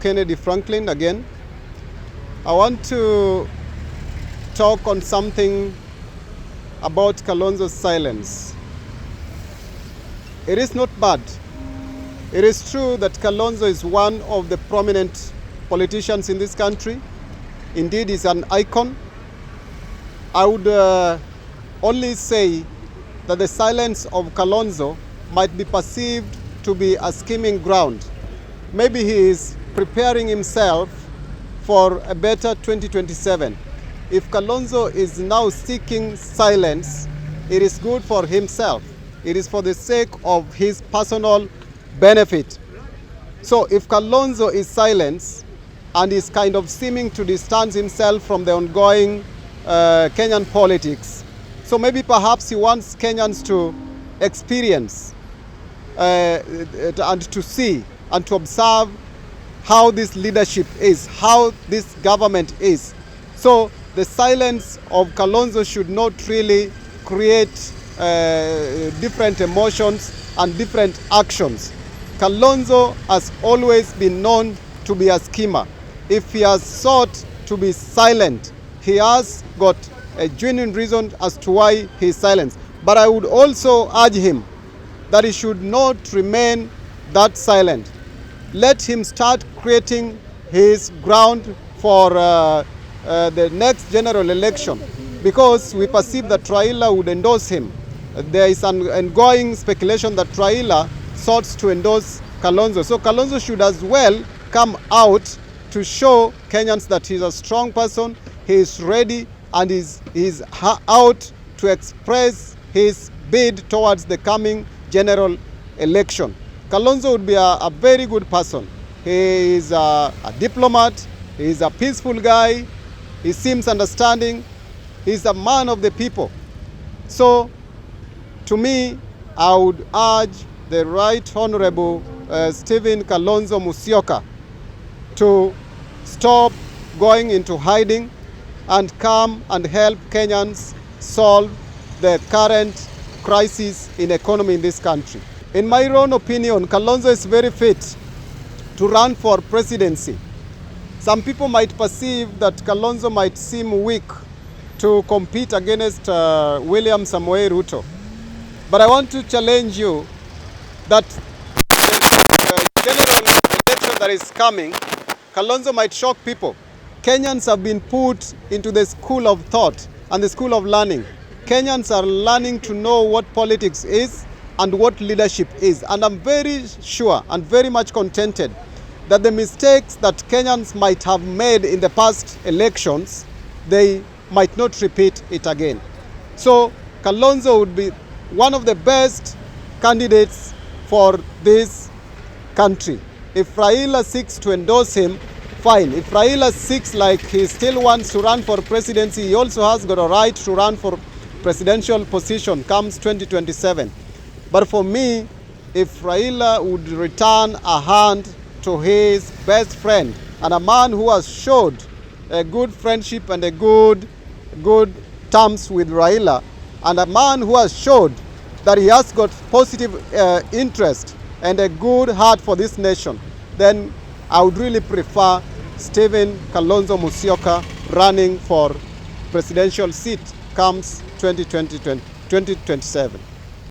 Kennedy Franklin again. I want to talk on something about Kalonzo's silence. It is not bad. It is true that Kalonzo is one of the prominent politicians in this country. Indeed, he's an icon. I would only say that the silence of Kalonzo might be perceived to be a scheming ground. Maybe he is preparing himself for a better 2027. If Kalonzo is now seeking silence, it is good for himself. It is for the sake of his personal benefit. So if Kalonzo is silent and is kind of seeming to distance himself from the ongoing Kenyan politics, so maybe perhaps he wants Kenyans to experience and to see and to observe how this leadership is, how this government is. So the silence of Kalonzo should not really create different emotions and different actions. Kalonzo has always been known to be a schemer. If he has sought to be silent, he has got a genuine reason as to why he is silent. But I would also urge him that he should not remain that silent. Let him start creating his ground for the next general election, because we perceive that Raila would endorse him. There is an ongoing speculation that Raila sought to endorse Kalonzo. So Kalonzo should as well come out to show Kenyans that he's a strong person, he is ready, and he's out to express his bid towards the coming general election. Kalonzo would be a very good person. He is a diplomat, he is a peaceful guy, he seems understanding, he's a man of the people. So, to me, I would urge the Right Honorable Stephen Kalonzo Musyoka to stop going into hiding and come and help Kenyans solve the current crisis in economy in this country. In my own opinion, Kalonzo is very fit to run for presidency. Some people might perceive that Kalonzo might seem weak to compete against William Samoei Ruto. But I want to challenge you that the general election that is coming, Kalonzo might shock people. Kenyans have been put into the school of thought and the school of learning. Kenyans are learning to know what politics is and what leadership is. And I'm very sure and very much contented that the mistakes that Kenyans might have made in the past elections, they might not repeat it again. So Kalonzo would be one of the best candidates for this country. If Raila seeks to endorse him, fine. If Raila seeks, like he still wants to run for presidency, he also has got a right to run for presidential position comes 2027. But for me, if Raila would return a hand to his best friend and a man who has showed a good friendship and a good terms with Raila, and a man who has showed that he has got positive interest and a good heart for this nation, then I would really prefer Stephen Kalonzo Musyoka running for presidential seat comes 2027.